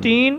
3,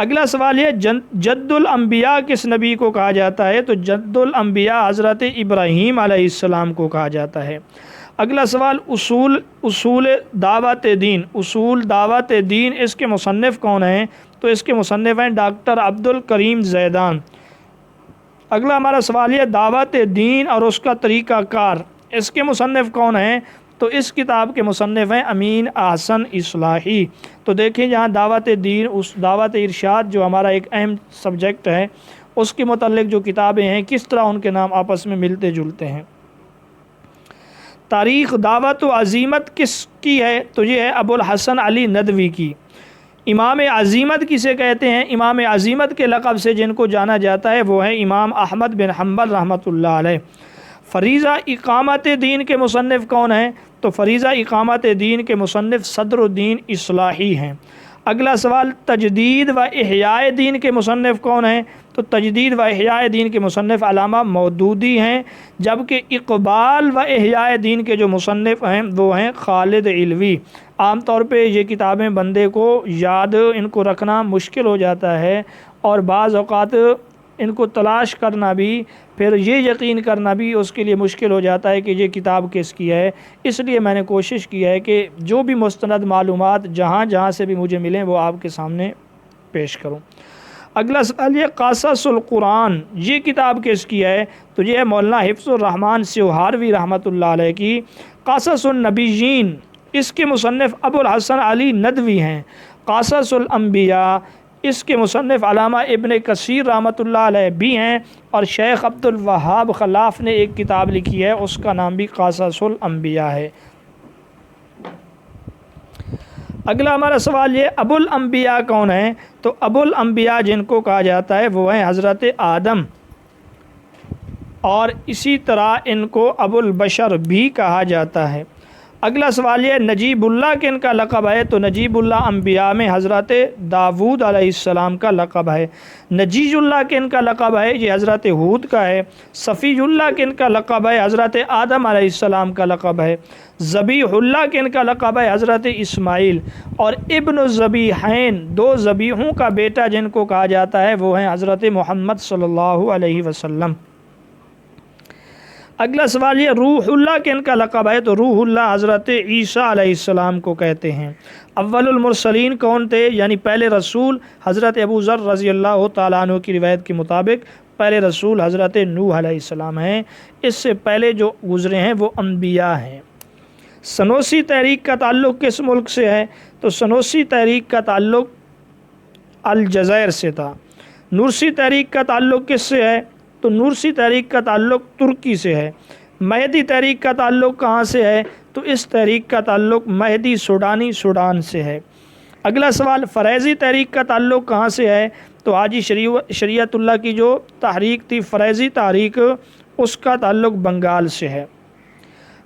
اگلا سوال یہ جد الانبیاء کس نبی کو کہا جاتا ہے؟ تو جد الانبیاء حضرت ابراہیم علیہ السلام کو کہا جاتا ہے۔ اگلا سوال اصول دعوت دین، اصول دعوت دین اس کے مصنف کون ہیں؟ تو اس کے مصنف ہیں ڈاکٹر عبد الکریم زیدان۔ اگلا ہمارا سوال یہ دعوت دین اور اس کا طریقہ کار، اس کے مصنف کون ہیں؟ تو اس کتاب کے مصنف ہیں امین احسن اصلاحی۔ تو دیکھیں جہاں دعوت دین، اس دعوت ارشاد جو ہمارا ایک اہم سبجیکٹ ہے، اس کے متعلق جو کتابیں ہیں کس طرح ان کے نام آپس میں ملتے جلتے ہیں۔ تاریخ دعوت و عزیمت کس کی ہے؟ تو یہ ہے ابو الحسن علی ندوی کی۔ امام عزیمت کسے کہتے ہیں؟ امام عزیمت کے لقب سے جن کو جانا جاتا ہے وہ ہیں امام احمد بن حنبل رحمۃ اللہ علیہ۔ فریضہ اقامت دین کے مصنف کون ہیں؟ تو فریضہ اقامت دین کے مصنف صدر الدین اصلاحی ہیں۔ اگلا سوال تجدید و احیاء دین کے مصنف کون ہیں؟ تو تجدید و احیاء دین کے مصنف علامہ مودودی ہیں، جبکہ اقبال و احیاء دین کے جو مصنف ہیں وہ ہیں خالد علوی۔ عام طور پہ یہ کتابیں بندے کو یاد ان کو رکھنا مشکل ہو جاتا ہے، اور بعض اوقات ان کو تلاش کرنا بھی، پھر یہ یقین کرنا بھی اس کے لیے مشکل ہو جاتا ہے کہ یہ کتاب کس کی ہے۔ اس لیے میں نے کوشش کی ہے کہ جو بھی مستند معلومات جہاں سے بھی مجھے ملیں وہ آپ کے سامنے پیش کروں۔ اگلا سوال یہ قصص القرآن، یہ کتاب کس کی ہے؟ تو یہ ہے مولانا حفظ الرحمن سیوہاروی رحمۃ اللہ علیہ کی۔ قصص النبیین، اس کے مصنف ابو الحسن علی ندوی ہیں۔ قصص الانبیاء، اس کے مصنف علامہ ابن کثیر رحمۃ اللہ علیہ بھی ہیں، اور شیخ عبد الوہاب خلاف نے ایک کتاب لکھی ہے، اس کا نام بھی قصص الانبیاء ہے۔ اگلا ہمارا سوال یہ ابو الانبیاء کون ہیں؟ تو ابو الانبیاء جن کو کہا جاتا ہے وہ ہیں حضرت آدم، اور اسی طرح ان کو ابو البشر بھی کہا جاتا ہے۔ اگلا سوال یہ نجیب اللہ کن کا لقب ہے؟ تو نجیب اللہ انبیاء میں حضرت داود علیہ السلام کا لقب ہے۔ نجیج اللہ کن کا لقب ہے؟ یہ حضرت ہود کا ہے۔ صفی اللہ کن کا لقب ہے؟ حضرت آدم علیہ السلام کا لقب ہے۔ ذبیح اللہ کن کا لقب ہے؟ حضرت اسماعیل۔ اور ابن الذبیحین، دو ذبیحوں کا بیٹا جن کو کہا جاتا ہے وہ ہیں حضرت محمد صلی اللہ علیہ وسلم۔ اگلا سوال یہ روح اللہ کن کا لقب ہے؟ تو روح اللہ حضرت عیسیٰ علیہ السلام کو کہتے ہیں۔ اول المرسلین کون تھے؟ یعنی پہلے رسول حضرت ابو ذر رضی اللہ تعالیٰ عنہ کی روایت کے مطابق پہلے رسول حضرت نوح علیہ السلام ہیں۔ اس سے پہلے جو گزرے ہیں وہ انبیاء ہیں۔ سنوسی تحریک کا تعلق کس ملک سے ہے؟ تو سنوسی تحریک کا تعلق الجزائر سے تھا۔ نورسی تحریک کا تعلق کس سے ہے؟ تو نورسی تحریک کا تعلق ترکی سے ہے۔ مہدی تحریک کا تعلق کہاں سے ہے؟ تو اس تحریک کا تعلق مہدی سوڈانی سوڈان سے ہے۔ اگلا سوال فریضی تحریک کا تعلق کہاں سے ہے؟ تو حاجی شریعت اللہ کی جو تحریک تھی فریضی تحریک، اس کا تعلق بنگال سے ہے۔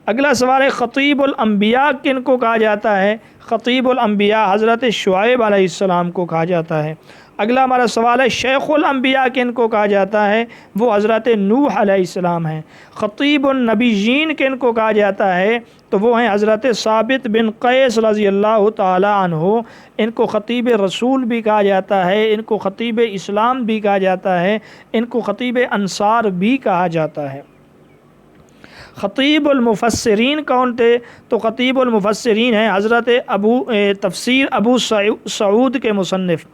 اگلا سوال ہے خطیب الانبیاء کن کو کہا جاتا ہے؟ خطیب الانبیاء حضرت شعیب علیہ السلام کو کہا جاتا ہے۔ اگلا ہمارا سوال ہے شیخ الانبیاء کن کو کہا جاتا ہے؟ وہ حضرت نوح علیہ السلام ہیں۔ خطیب النبیین کن کو کہا جاتا ہے؟ تو وہ ہیں حضرت ثابت بن قیس رضی اللہ تعالی عنہ۔ ان کو خطیب رسول بھی کہا جاتا ہے، ان کو خطیب اسلام بھی کہا جاتا ہے، ان کو خطیب انصار بھی کہا جاتا ہے۔ خطیب المفسرین کون تھے؟ تو خطیب المفسرین ہیں حضرت تفسیر ابو سعود کے مصنف،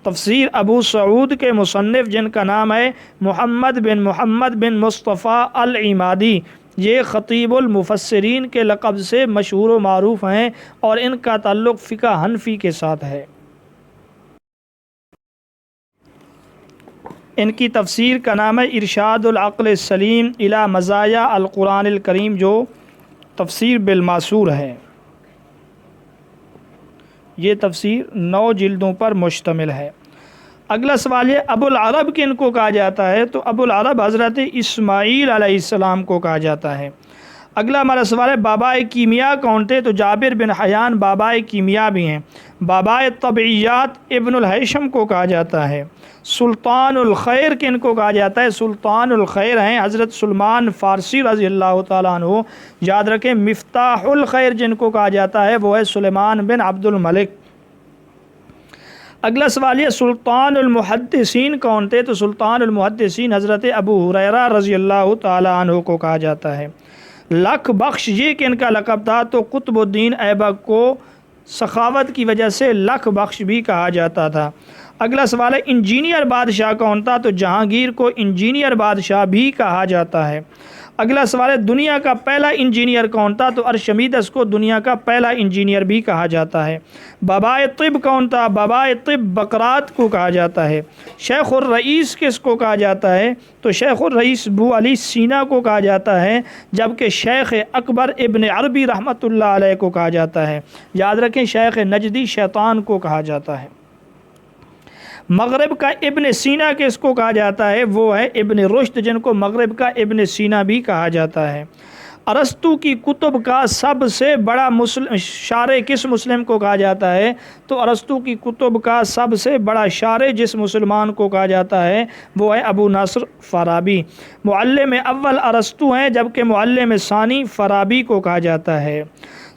تفسیر ابو سعود کے مصنف جن کا نام ہے محمد بن مصطفیٰ العمادی۔ یہ خطیب المفسرین کے لقب سے مشہور و معروف ہیں، اور ان کا تعلق فقہ حنفی کے ساتھ ہے۔ ان کی تفسیر کا نام ہے ارشاد العقل السلیم الی مزایا القرآن الکریم، جو تفسیر بالماسور ہے۔ یہ تفسیر 9 جلدوں پر مشتمل ہے۔ اگلا سوال یہ ابو العرب کن کو کہا جاتا ہے؟ تو ابو العرب حضرت اسماعیل علیہ السلام کو کہا جاتا ہے۔ اگلا ہمارا سوال ہے بابائے کیمیا کون تھے؟ تو جابر بن حیان بابائے کیمیا بھی ہیں۔ بابائے طبعیات ابن الہیثم کو کہا جاتا ہے۔ سلطان الخیر کن کو کہا جاتا ہے؟ سلطان الخیر ہیں حضرت سلمان فارسی رضی اللہ تعالیٰ عنہ۔ یاد رکھیں مفتاح الخیر جن کو کہا جاتا ہے وہ ہے سلیمان بن عبد الملک۔ اگلا سوال یہ سلطان المحدثین کون تھے؟ تو سلطان المحدثین حضرت ابو ہریرہ رضی اللہ تعالی عنہ کو کہا جاتا ہے۔ لکھ بخش یہ کہ ان کا لقب تھا، تو قطب الدین ایبک کو سخاوت کی وجہ سے لکھ بخش بھی کہا جاتا تھا۔ اگلا سوال ہے انجینئر بادشاہ کون تھا؟ تو جہانگیر کو انجینئر بادشاہ بھی کہا جاتا ہے۔ اگلا سوال ہے دنیا کا پہلا انجینئر کون تھا؟ تو ارشمیدس کو دنیا کا پہلا انجینئر بھی کہا جاتا ہے۔ بابائے طب کون تھا؟ بابائے طب بقراط کو کہا جاتا ہے۔ شیخ الرئیس کس کو کہا جاتا ہے؟ تو شیخ الرئیس ابو علی سینا کو کہا جاتا ہے، جبکہ شیخ اکبر ابن عربی رحمۃ اللہ علیہ کو کہا جاتا ہے۔ یاد رکھیں شیخ نجدی شیطان کو کہا جاتا ہے۔ مغرب کا ابن سینا کس کو کہا جاتا ہے؟ وہ ہے ابن رشد، جن کو مغرب کا ابن سینا بھی کہا جاتا ہے۔ ارسطو کی کتب کا سب سے بڑا شارح کس مسلم کو کہا جاتا ہے؟ تو ارسطو کی کتب کا سب سے بڑا شارح جس مسلمان کو کہا جاتا ہے وہ ہے ابو نصر فارابی۔ معلم اول ارسطو ہیں، جبکہ معلم ثانی فارابی کو کہا جاتا ہے۔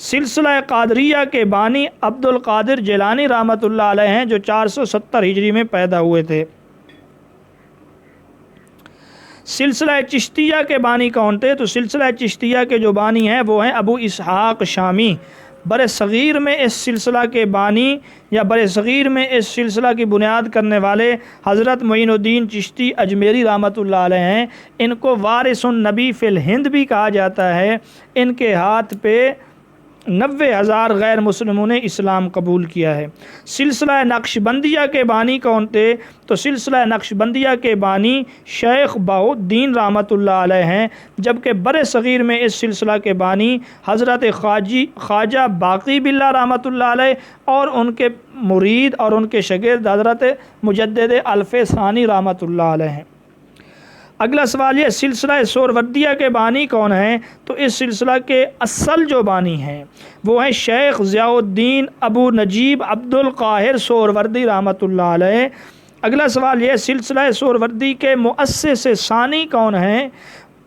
سلسلہ قادریہ کے بانی عبد القادر جیلانی رحمۃ اللہ علیہ ہیں، جو 470 ہجری میں پیدا ہوئے تھے۔ سلسلہ چشتیہ کے بانی کون تھے؟ تو سلسلہ چشتیہ کے جو بانی ہیں وہ ہیں ابو اسحاق شامی۔ بر صغیر میں اس سلسلہ کے بانی یا بر صغیر میں اس سلسلہ کی بنیاد کرنے والے حضرت معین الدین چشتی اجمیری رحمۃ اللہ علیہ ہیں۔ ان کو وارث النبی فی الہند بھی کہا جاتا ہے۔ ان کے ہاتھ پہ 90,000 غیر مسلموں نے اسلام قبول کیا ہے۔ سلسلہ نقشبندیہ کے بانی کون تھے؟ تو سلسلہ نقشبندیہ کے بانی شیخ بہاؤالدین رحمۃ اللہ علیہ ہیں، جبکہ بر صغیر میں اس سلسلہ کے بانی حضرت خواجہ باقی باللہ رحمۃ اللہ علیہ اور ان کے مرید اور ان کے شاگرد حضرت مجدد الف ثانی رحمۃ اللہ علیہ ہیں۔ اگلا سوال یہ سلسلہ سہروردیہ کے بانی کون ہیں؟ تو اس سلسلہ کے اصل جو بانی ہیں وہ ہیں شیخ ضیاء الدین ابو نجیب عبد القاہر سہروردی رحمۃ اللہ علیہ۔ اگلا سوال یہ سلسلہ سہروردی کے مؤسس ثانی کون ہیں؟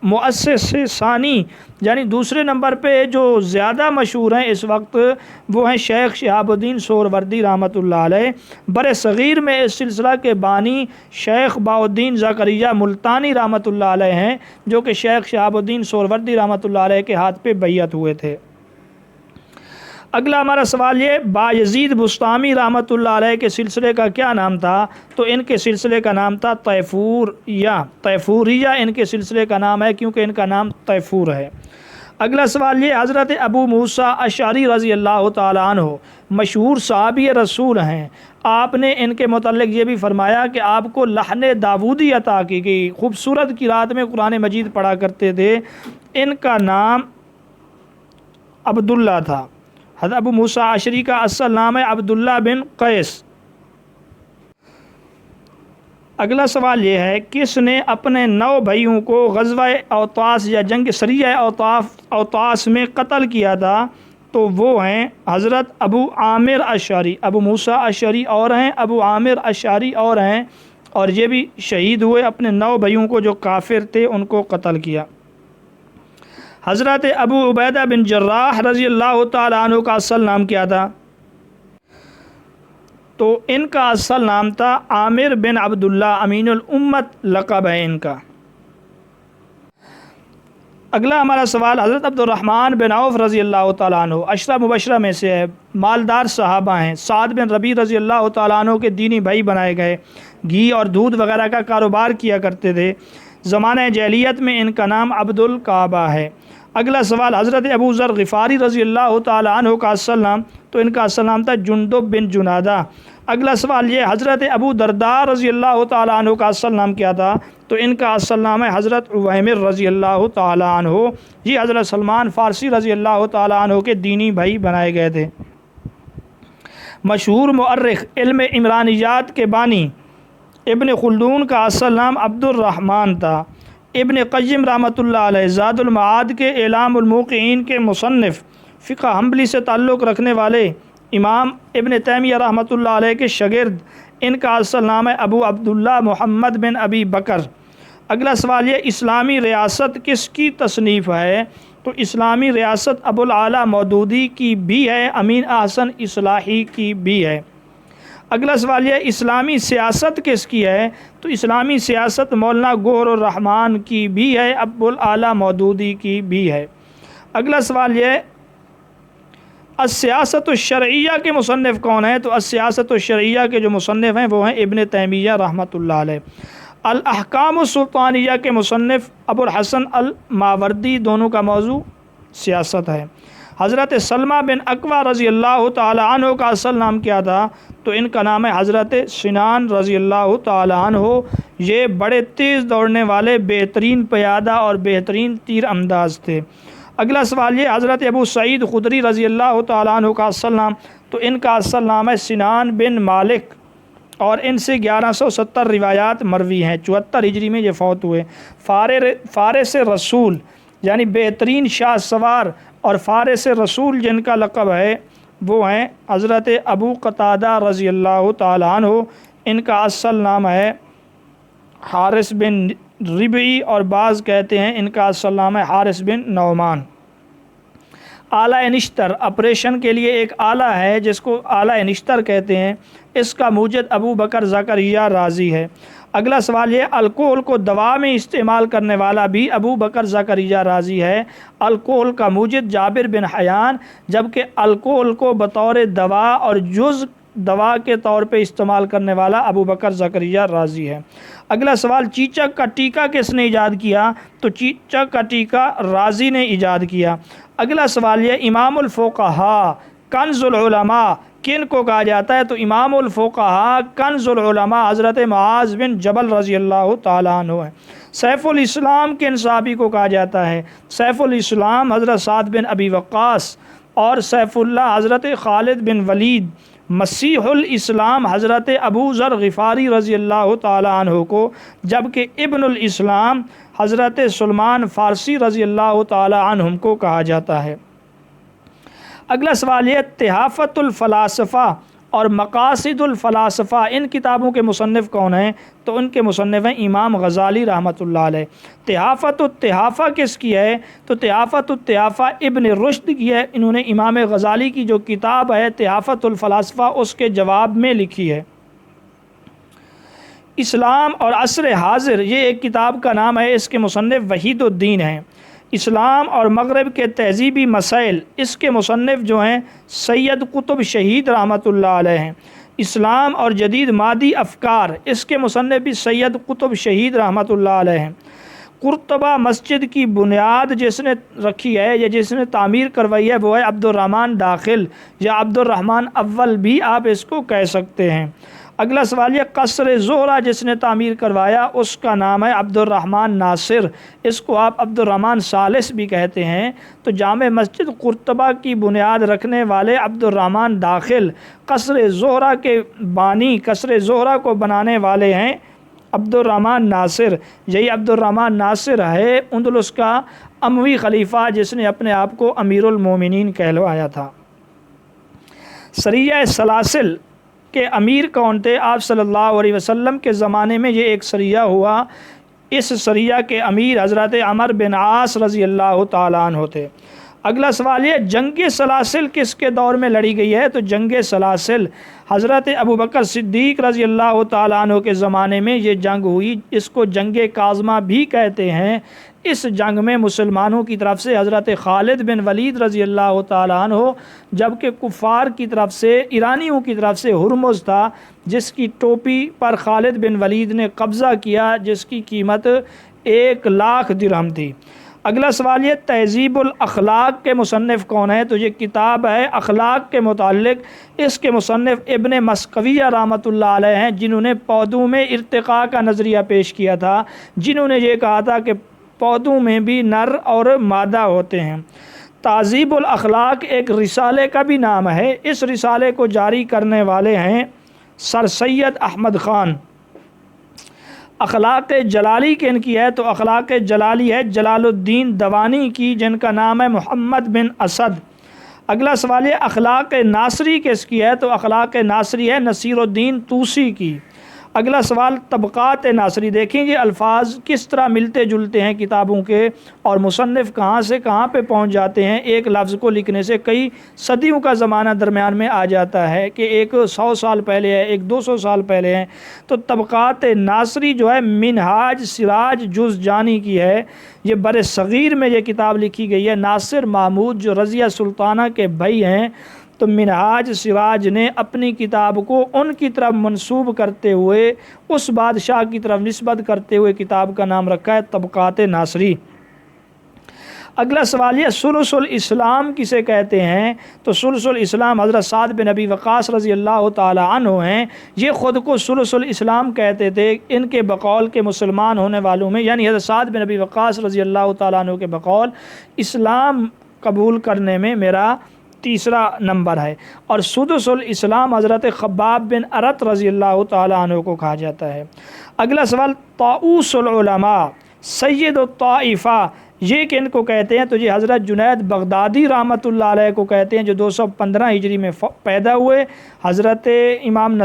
مؤسس ثانی یعنی دوسرے نمبر پہ جو زیادہ مشہور ہیں اس وقت وہ ہیں شیخ شہاب الدین سہروردی رحمۃ اللہ علیہ۔ بر صغیر میں اس سلسلہ کے بانی شیخ بہاؤالدین زکریا ملتانی رحمۃ اللہ علیہ ہیں، جو کہ شیخ شہاب الدین سہروردی رحمۃ اللہ علیہ کے ہاتھ پہ بیعت ہوئے تھے۔ اگلا ہمارا سوال یہ بایزید بسطامی رحمۃ اللہ علیہ کے سلسلے کا کیا نام تھا؟ تو ان کے سلسلے کا نام تھا طیفوریہ ان کے سلسلے کا نام ہے، کیونکہ ان کا نام طیفور ہے۔ اگلا سوال یہ حضرت ابو موسیٰ اشعری رضی اللہ تعالیٰ عنہ مشہور صحابی رسول ہیں۔ آپ نے ان کے متعلق یہ بھی فرمایا کہ آپ کو لحن داودی عطا کی گئی، خوبصورت قرات میں قرآن مجید پڑھا کرتے تھے۔ ان کا نام عبداللہ تھا۔ حضرت ابو موسیٰ اشعری کا اصل نام ہے عبداللہ بن قیس۔ اگلا سوال یہ ہے کس نے اپنے 9 بھائیوں کو غزوہ اوطاس یا جنگ سریہ اوطاس میں قتل کیا تھا؟ تو وہ ہیں حضرت ابو عامر اشعری۔ ابو موسیٰ اشعری اور ہیں، ابو عامر اشعری اور ہیں، اور یہ بھی شہید ہوئے، اپنے 9 بھائیوں کو جو کافر تھے ان کو قتل کیا۔ حضرت ابو عبیدہ بن جراح رضی اللہ تعالیٰ عنہ کا اصل نام کیا تھا؟ تو ان کا اصل نام تھا عامر بن عبداللہ، امین الامت لقب ہے ان کا۔ اگلا ہمارا سوال حضرت عبد الرحمن بن عوف رضی اللہ تعالیٰ عنہ عشرہ مبشرہ میں سے ہے، مالدار صحابہ ہیں۔ سعد بن ربیع رضی اللہ تعالیٰ عنہ کے دینی بھائی بنائے گئے، گھی اور دودھ وغیرہ کا کاروبار کیا کرتے تھے۔ زمانہ جاہلیت میں ان کا نام عبد الکعبہ ہے۔ اگلا سوال حضرت ابو ذر غفاری رضی اللہ تعالیٰ عنہ کا اصل نام؟ تو ان کا اصل نام تھا جندب بن جنادہ۔ اگلا سوال یہ حضرت ابو درداء رضی اللہ تعالیٰ عنہ کا اصل نام کیا تھا؟ تو ان کا اصل نام ہے حضرت عویمر رضی اللہ تعالیٰ عنہ۔ یہ حضرت سلمان فارسی رضی اللہ تعالیٰ عنہ کے دینی بھائی بنائے گئے تھے۔ مشہور مؤرخ علم عمرانیات کے بانی ابن خلدون کا اصل نام عبد الرحمن تھا۔ ابن قیم رحمۃ اللہ علیہ زاد المعاد کے اعلام الموقعین کے مصنف، فقہ حنبلی سے تعلق رکھنے والے امام ابن تیمیہ رحمۃ اللہ علیہ کے شاگرد، ان کا اصل نام ہے ابو عبداللہ محمد بن ابی بکر۔ اگلا سوال یہ اسلامی ریاست کس کی تصنیف ہے؟ تو اسلامی ریاست ابو العالیٰ مودودی کی بھی ہے، امین احسن اصلاحی کی بھی ہے۔ اگلا سوال یہ اسلامی سیاست کس کی ہے؟ تو اسلامی سیاست مولانا گوہر الرحمان کی بھی ہے، ابو الاعلیٰ مودودی کی بھی ہے۔ اگلا سوال یہ السیاست الشرعیہ کے مصنف کون ہیں؟ تو السیاست الشرعیہ کے جو مصنف ہیں وہ ہیں ابن تیمیہ رحمۃ اللہ علیہ۔ الاحکام السلطانیہ کے مصنف ابو الحسن الماوردی، دونوں کا موضوع سیاست ہے۔ حضرت سلمہ بن اکوع رضی اللہ تعالی عنہ کا اصل نام کیا تھا؟ تو ان کا نام ہے حضرت سنان رضی اللہ تعالی عنہ۔ یہ بڑے تیز دوڑنے والے بہترین پیادہ اور بہترین تیر انداز تھے۔ اگلا سوال یہ حضرت ابو سعید خدری رضی اللہ تعالیٰ عنہ کا اصل نام؟ تو ان کا اصل نام ہے سنان بن مالک، اور ان سے 1170 روایات مروی ہیں۔ 74 ہجری میں یہ فوت ہوئے۔ فارس رسول یعنی بہترین شاہ سوار اور فارس رسول جن کا لقب ہے وہ ہیں حضرت ابو قتادہ رضی اللہ تعالیٰ عنہ۔ ان کا اصل نام ہے حارث بن ربعی، اور بعض کہتے ہیں ان کا اصل نام ہے حارث بن نعمان۔ آلہ نشتر آپریشن کے لیے ایک آلہ ہے جس کو آلہ نشتر کہتے ہیں، اس کا موجد ابو بکر زکریہ رازی ہے۔ اگلا سوال یہ الکحل کو دوا میں استعمال کرنے والا بھی ابو بکر زکریہ رازی ہے۔ الکحل کا موجد جابر بن حیان، جبکہ الکحل کو بطور دوا اور جز دوا کے طور پہ استعمال کرنے والا ابو بکر زکریہ رازی ہے۔ اگلا سوال چیچک کا ٹیکہ کس نے ایجاد کیا؟ تو چیچک کا ٹیکہ رازی نے ایجاد کیا۔ اگلا سوال یہ امام الفقہاء کنز العلماء کن کو کہا جاتا ہے؟ تو امام الفقہاء کنز العلماء حضرت معاذ بن جبل رضی اللہ تعالیٰ عنہ ہے۔ سیف الاسلام کن صحابی کو کہا جاتا ہے؟ سیف الاسلام حضرت سعد بن ابی وقاص، اور سیف اللہ حضرت خالد بن ولید۔ مسیح الاسلام حضرت ابو ذر غفاری رضی اللہ تعالیٰ عنہ کو، جبکہ ابن الاسلام حضرت سلمان فارسی رضی اللہ تعالیٰ عنہم کو کہا جاتا ہے۔ اگلا سوال یہ تحافت الفلاسفہ اور مقاصد الفلاسفہ ان کتابوں کے مصنف کون ہیں؟ تو ان کے مصنف ہیں امام غزالی رحمۃ اللہ علیہ۔ تحافت التحافہ کس کی ہے؟ تو تحافت التحافہ ابن رشد کی ہے۔ انہوں نے امام غزالی کی جو کتاب ہے تحافت الفلاسفہ اس کے جواب میں لکھی ہے۔ اسلام اور عصر حاضر یہ ایک کتاب کا نام ہے، اس کے مصنف وحید الدین ہیں۔ اسلام اور مغرب کے تہذیبی مسائل اس کے مصنف جو ہیں سید قطب شہید رحمۃ اللہ علیہ ہیں۔ اسلام اور جدید مادی افکار اس کے مصنف بھی سید قطب شہید رحمۃ اللہ علیہ ہیں۔ قرطبہ مسجد کی بنیاد جس نے رکھی ہے یا جس نے تعمیر کروائی ہے وہ ہے عبد الرحمن داخل، یا عبد الرحمن اول بھی آپ اس کو کہہ سکتے ہیں۔ اگلا سوال یہ قصر زہرہ جس نے تعمیر کروایا اس کا نام ہے عبد الرحمن ناصر، اس کو آپ عبد الرحمن ثالث بھی کہتے ہیں۔ تو جامع مسجد قرطبہ کی بنیاد رکھنے والے عبد الرحمن داخل قصر زہرہ کے بانی، قصر زہرہ کو بنانے والے ہیں عبد الرحمن ناصر۔ یہی عبد الرحمن ناصر ہے اندلس کا اموی خلیفہ جس نے اپنے آپ کو امیر المومنین کہلوایا تھا۔ سریہ سلاسل کے امیر کون تھے؟ آپ صلی اللہ علیہ وسلم کے زمانے میں یہ ایک سریہ ہوا، اس سریہ کے امیر حضرت عمر بن عاص رضی اللہ تعالیٰ عنہ تھے۔ اگلا سوال یہ جنگ سلاسل کس کے دور میں لڑی گئی ہے؟ تو جنگ سلاسل حضرت ابوبکر صدیق رضی اللہ تعالیٰ عنہ کے زمانے میں یہ جنگ ہوئی، اس کو جنگ کاظمہ بھی کہتے ہیں۔ اس جنگ میں مسلمانوں کی طرف سے حضرت خالد بن ولید رضی اللہ تعالیٰ عنہ، جبکہ کفار کی طرف سے ایرانیوں کی طرف سے ہرمز تھا جس کی ٹوپی پر خالد بن ولید نے قبضہ کیا، جس کی قیمت 1,00,000 درہم تھی۔ اگلا سوال یہ تہذیب الاخلاق کے مصنف کون ہے؟ تو یہ کتاب ہے اخلاق کے متعلق، اس کے مصنف ابن مسکویہ رحمۃ اللہ علیہ ہیں، جنہوں نے پودوں میں ارتقاء کا نظریہ پیش کیا تھا، جنہوں نے یہ کہا تھا کہ پودوں میں بھی نر اور مادہ ہوتے ہیں۔ تہذیب الاخلاق ایک رسالے کا بھی نام ہے، اس رسالے کو جاری کرنے والے ہیں سر سید احمد خان۔ اخلاق جلالی کن کی ہے؟ تو اخلاق جلالی ہے جلال الدین دوانی کی، جن کا نام ہے محمد بن اسد۔ اگلا سوال ہے اخلاق ناصری کس کی ہے؟ تو اخلاق ناصری ہے نصیر الدین طوسی کی۔ اگلا سوال طبقات ناصری، دیکھیں یہ الفاظ کس طرح ملتے جلتے ہیں کتابوں کے، اور مصنف کہاں سے کہاں پہ پہنچ جاتے ہیں۔ ایک لفظ کو لکھنے سے کئی صدیوں کا زمانہ درمیان میں آ جاتا ہے کہ ایک 100 سال پہلے ہے، ایک 200 سال پہلے ہے۔ تو طبقات ناصری جو ہے منہاج سراج جز جانی کی ہے، یہ بر صغیر میں یہ کتاب لکھی گئی ہے۔ ناصر محمود جو رضیہ سلطانہ کے بھائی ہیں، تو منہاج سراج نے اپنی کتاب کو ان کی طرف منسوب کرتے ہوئے، اس بادشاہ کی طرف نسبت کرتے ہوئے کتاب کا نام رکھا ہے طبقات ناصری۔ اگلا سوال یہ ثلث الاسلام کسے کہتے ہیں؟ تو ثلث الاسلام حضرت سعد بن ابی وقاص رضی اللہ تعالی عنہ ہیں، یہ خود کو ثلث الاسلام کہتے تھے۔ ان کے بقول کے مسلمان ہونے والوں میں، یعنی حضرت سعد بن ابی وقاص رضی اللہ تعالی عنہ کے بقول، اسلام قبول کرنے میں میرا تیسرا نمبر ہے، اور سدس الاسلام حضرت خباب بن ارت رضی اللہ تعالیٰ عنہ کو کہا جاتا ہے۔ اگلا سوال طاؤس العلماء سید الطائفہ، یہ کن کو کہتے ہیں؟ تو یہ حضرت جنید بغدادی رحمۃ اللہ علیہ کو کہتے ہیں، جو 215 ہجری میں پیدا ہوئے۔ حضرت امام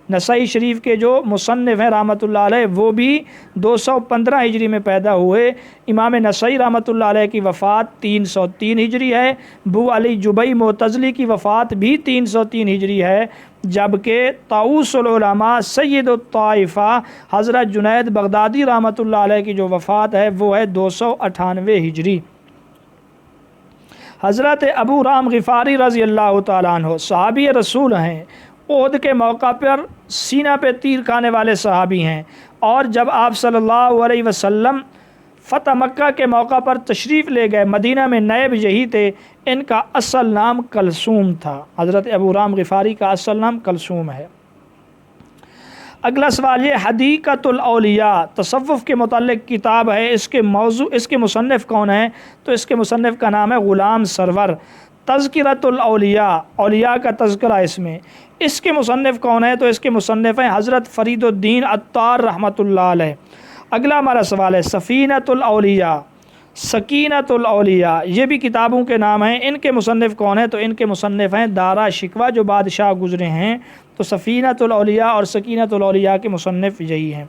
نسائی شریف کے جو مصنف ہیں رحمۃ اللہ علیہ، وہ بھی 215 ہجری میں پیدا ہوئے۔ امام نسائی رحمۃ اللہ علیہ کی وفات 303 ہجری ہے۔ ابو علی جبئی معتزلی کی وفات بھی 303 ہجری ہے، جبکہ طاؤس العلماء سید الطائفہ حضرت جنید بغدادی رحمۃ اللہ علیہ کی جو وفات ہے وہ ہے 298 ہجری۔ حضرت ابو رام غفاری رضی اللہ تعالیٰ عنہ صحابی رسول ہیں، احد کے موقع پر سینہ پہ تیر کھانے والے صحابی ہیں، اور جب آپ صلی اللہ علیہ وسلم فتح مکہ کے موقع پر تشریف لے گئے، مدینہ میں نائب یہی تھے۔ ان کا اصل نام کلثوم تھا، حضرت ابو رام غفاری کا اصل نام کلثوم ہے۔ اگلا سوال یہ حدیقۃ الاولیاء تصوف کے متعلق کتاب ہے، اس کے مصنف کون ہیں؟ تو اس کے مصنف کا نام ہے غلام سرور۔ تذکرۃ الاولیاء، اولیاء کا تذکرہ اس کے مصنف کون ہیں؟ تو اس کے مصنف ہیں حضرت فرید الدین عطار رحمۃ اللہ علیہ۔ اگلا ہمارا سوال ہے سفینۃ الاولیاء، سکینۃ الاولیاء، یہ بھی کتابوں کے نام ہیں۔ ان کے مصنف کون ہیں؟ تو ان کے مصنف ہیں دارا شکوہ جو بادشاہ گزرے ہیں، تو سفینۃ الاولیاء اور سکینۃ الاولیاء کے مصنف یہی ہیں۔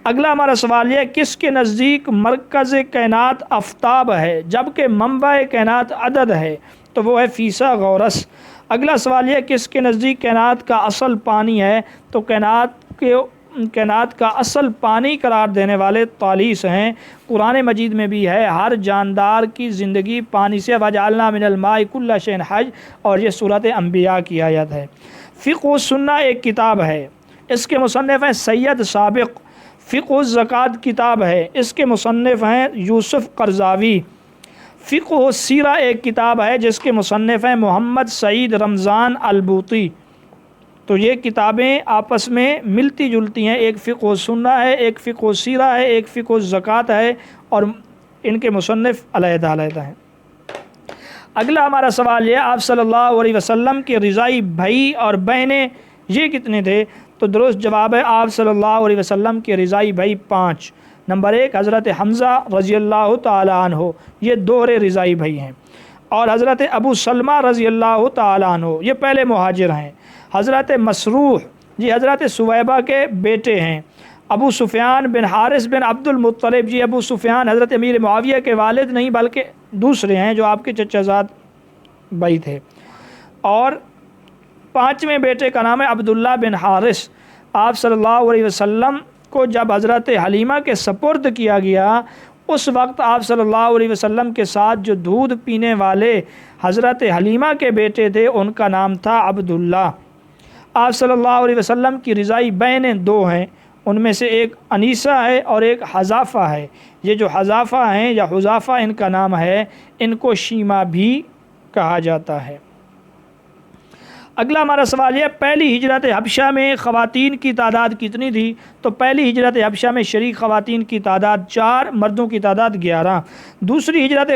اگلا ہمارا سوال یہ کس کے نزدیک مرکز کائنات آفتاب ہے جبکہ منبع کائنات عدد ہے؟ تو وہ ہے فیثاغورس۔ اگلا سوال یہ کس کے نزدیک کائنات کا اصل پانی ہے؟ تو کائنات کا اصل پانی قرار دینے والے طالیس ہیں۔ قرآن مجید میں بھی ہے ہر جاندار کی زندگی پانی سے، وجعلنا من الماء کل شیء حی، اور یہ سورۃ انبیاء کی آیت ہے۔ فقہ السنہ ایک کتاب ہے، اس کے مصنف ہیں سید سابق۔ فقہ الزکوٰۃ کتاب ہے، اس کے مصنف ہیں یوسف قرضاوی۔ فقہ السیرہ ایک کتاب ہے جس کے مصنف ہیں محمد سعید رمضان البوطی۔ تو یہ کتابیں آپس میں ملتی جلتی ہیں، ایک فقہ السنہ ہے، ایک فقہ السیرہ ہے، ایک فقہ الزکوٰۃ ہے، اور ان کے مصنف علیحدہ علیحدہ ہیں۔ اگلا ہمارا سوال یہ آپ صلی اللہ علیہ وسلم کے رضائی بھائی اور بہنیں یہ کتنے تھے؟ تو درست جواب ہے آپ صلی اللہ علیہ وسلم کے رضائی بھائی 5۔ نمبر 1 حضرت حمزہ رضی اللہ تعالی عنہ، یہ دوہرے رضائی بھائی ہیں، اور حضرت ابو سلمہ رضی اللہ تعالی عنہ یہ پہلے مہاجر ہیں۔ حضرت مسروح جی حضرت سویبہ کے بیٹے ہیں۔ ابو سفیان بن حارث بن عبد المطلب، جی ابو سفیان حضرت امیر معاویہ کے والد نہیں بلکہ دوسرے ہیں جو آپ کے چچا زاد بھائی تھے۔ اور 5ویں بیٹے کا نام ہے عبداللہ بن حارث۔ آپ صلی اللہ علیہ وسلم کو جب حضرت حلیمہ کے سپرد کیا گیا، اس وقت آپ صلی اللہ علیہ وسلم کے ساتھ جو دودھ پینے والے حضرت حلیمہ کے بیٹے تھے ان کا نام تھا عبداللہ۔ آپ صلی اللہ علیہ وسلم کی رضائی بہنیں 2 ہیں، ان میں سے ایک انیسہ ہے اور ایک حذافہ ہے۔ یہ جو حذافہ ہیں یا حذافہ ان کا نام ہے، ان کو شیمہ بھی کہا جاتا ہے۔ اگلا ہمارا سوال یہ پہلی ہجرت حبشہ میں خواتین کی تعداد کتنی تھی؟ تو پہلی ہجرت حبشہ میں شریک خواتین کی تعداد 4، مردوں کی تعداد 11۔ دوسری ہجرت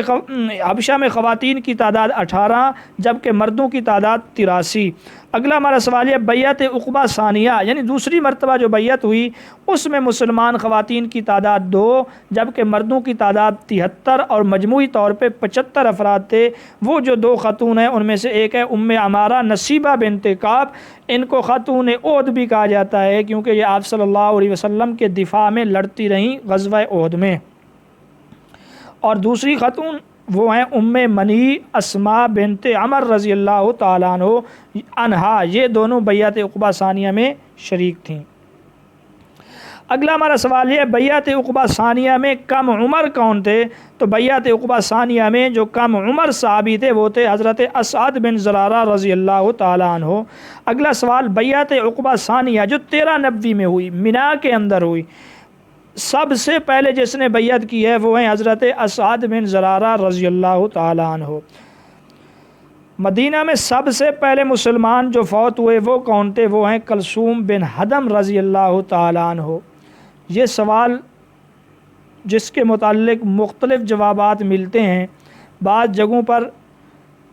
حبشہ میں خواتین کی تعداد 18 جبکہ مردوں کی تعداد 83۔ اگلا ہمارا سوال ہے بیعت عقبہ ثانیہ یعنی دوسری مرتبہ جو بیعت ہوئی اس میں مسلمان خواتین کی تعداد 2 جبکہ مردوں کی تعداد 73 اور مجموعی طور پہ 75 افراد تھے۔ وہ جو 2 خاتون ہیں ان میں سے ایک ہے ام عمارہ نصیبہ بنت کعب، ان کو خاتون احد بھی کہا جاتا ہے کیونکہ یہ آپ صلی اللہ علیہ وسلم کے دفاع میں لڑتی رہیں غزوہ احد میں۔ اور دوسری خاتون وہ ہیں ام منی اسماء بنت عمر رضی اللہ تعالیٰ عنہا، یہ دونوں بیعت عقبہ ثانیہ میں شریک تھیں۔ اگلا ہمارا سوال ہے بیعت عقبہ ثانیہ میں کم عمر کون تھے؟ تو بیعت عقبہ ثانیہ میں جو کم عمر صحابی تھے وہ تھے حضرت اسعد بن زرارہ رضی اللہ تعالیٰ عنہ۔ اگلا سوال بیعت عقبہ ثانیہ جو 13 نبوی میں ہوئی، مینا کے اندر ہوئی، سب سے پہلے جس نے بیعت کی ہے وہ ہیں حضرت اسعد بن زرارہ رضی اللہ تعالیٰ عنہ۔ مدینہ میں سب سے پہلے مسلمان جو فوت ہوئے وہ کون تھے؟ وہ ہیں کلثوم بن ہدم رضی اللہ تعالیٰ عنہ۔ یہ سوال جس کے متعلق مختلف جوابات ملتے ہیں، بعض جگہوں پر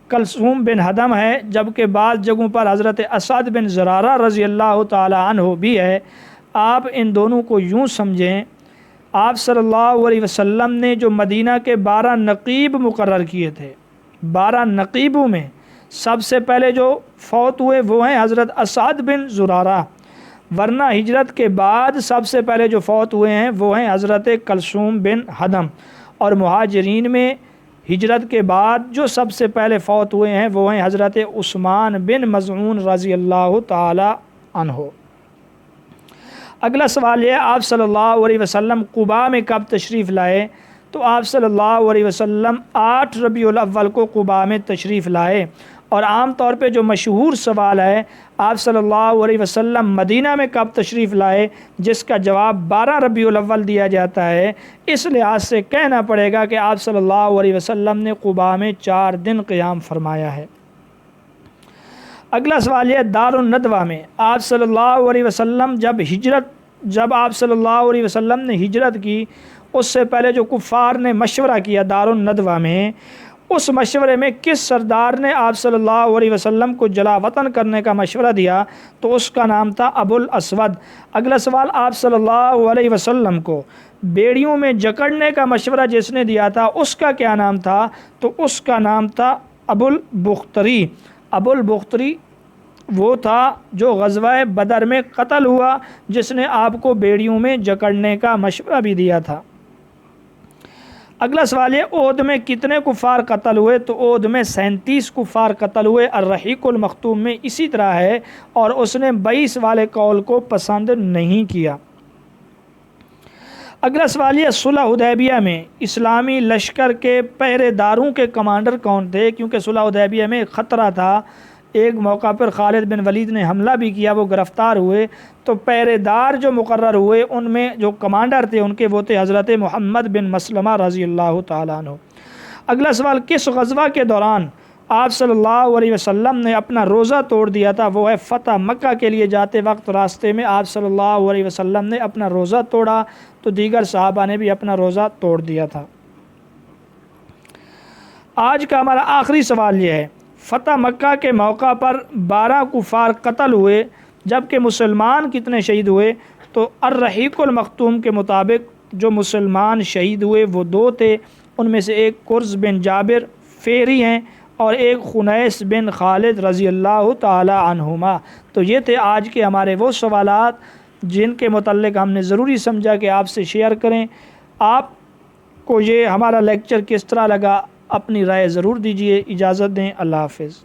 کلثوم بن ہدم ہے جبکہ بعض جگہوں پر حضرت اسعد بن زرارہ رضی اللہ تعالیٰ عنہ بھی ہے۔ آپ ان دونوں کو یوں سمجھیں، آپ صلی اللہ علیہ وسلم نے جو مدینہ کے 12 نقیب مقرر کیے تھے، 12 نقیبوں میں سب سے پہلے جو فوت ہوئے وہ ہیں حضرت اسعد بن زرارہ، ورنہ ہجرت کے بعد سب سے پہلے جو فوت ہوئے ہیں وہ ہیں حضرت کلثوم بن ہدم، اور مہاجرین میں ہجرت کے بعد جو سب سے پہلے فوت ہوئے ہیں وہ ہیں حضرت عثمان بن مظعون رضی اللہ تعالی عنہ۔ اگلا سوال ہے آپ صلی اللہ علیہ وسلم قباء میں کب تشریف لائے؟ تو آپ صلی اللہ علیہ وسلم 8 ربیع الاول کو قباء میں تشریف لائے، اور عام طور پہ جو مشہور سوال ہے آپ صلی اللہ علیہ وسلم مدینہ میں کب تشریف لائے، جس کا جواب 12 ربیع الاول دیا جاتا ہے، اس لحاظ سے کہنا پڑے گا کہ آپ صلی اللہ علیہ وسلم نے قباء میں 4 دن قیام فرمایا ہے۔ اگلا سوال ہے دار الندوہ میں آپ صلی اللہ علیہ وسلم جب آپ صلی اللہ علیہ وسلم نے ہجرت کی اس سے پہلے جو کفار نے مشورہ کیا دار الندوہ میں، اس مشورے میں کس سردار نے آپ صلی اللہ علیہ وسلم کو جلا وطن کرنے کا مشورہ دیا؟ تو اس کا نام تھا ابو الاسود۔ اگلا سوال آپ صلی اللہ علیہ وسلم کو بیڑیوں میں جکڑنے کا مشورہ جس نے دیا تھا اس کا کیا نام تھا؟ تو اس کا نام تھا ابو البختری۔ ابو البختری وہ تھا جو غزوہ بدر میں قتل ہوا، جس نے آپ کو بیڑیوں میں جکڑنے کا مشورہ بھی دیا تھا۔ اگلا سوال ہے احد میں کتنے کفار قتل ہوئے؟ تو احد میں 37 کفار قتل ہوئے۔ الرحیق المختوم میں اسی طرح ہے، اور اس نے 22 والے قول کو پسند نہیں کیا۔ اگلا سوال یہ صلح حدیبیہ میں اسلامی لشکر کے پہرے داروں کے کمانڈر کون تھے؟ کیونکہ صلح حدیبیہ میں خطرہ تھا، ایک موقع پر خالد بن ولید نے حملہ بھی کیا، وہ گرفتار ہوئے، تو پہرے دار جو مقرر ہوئے ان میں جو کمانڈر تھے ان کے وہ تھے حضرت محمد بن مسلمہ رضی اللہ تعالیٰ عنہ۔ اگلا سوال کس غزوہ کے دوران آپ صلی اللہ علیہ وسلم نے اپنا روزہ توڑ دیا تھا؟ وہ ہے فتح مکہ کے لیے جاتے وقت راستے میں آپ صلی اللہ علیہ وسلم نے اپنا روزہ توڑا، تو دیگر صحابہ نے بھی اپنا روزہ توڑ دیا تھا۔ آج کا ہمارا آخری سوال یہ ہے، فتح مکہ کے موقع پر 12 کفار قتل ہوئے جبکہ مسلمان کتنے شہید ہوئے؟ تو الرحیق المختوم کے مطابق جو مسلمان شہید ہوئے وہ 2 تھے، ان میں سے ایک کرز بن جابر فہری ہیں اور ایک خنیس بن خالد رضی اللہ تعالی عنہما۔ تو یہ تھے آج کے ہمارے وہ سوالات جن کے متعلق ہم نے ضروری سمجھا کہ آپ سے شیئر کریں۔ آپ کو یہ ہمارا لیکچر کس طرح لگا اپنی رائے ضرور دیجیے۔ اجازت دیں، اللہ حافظ۔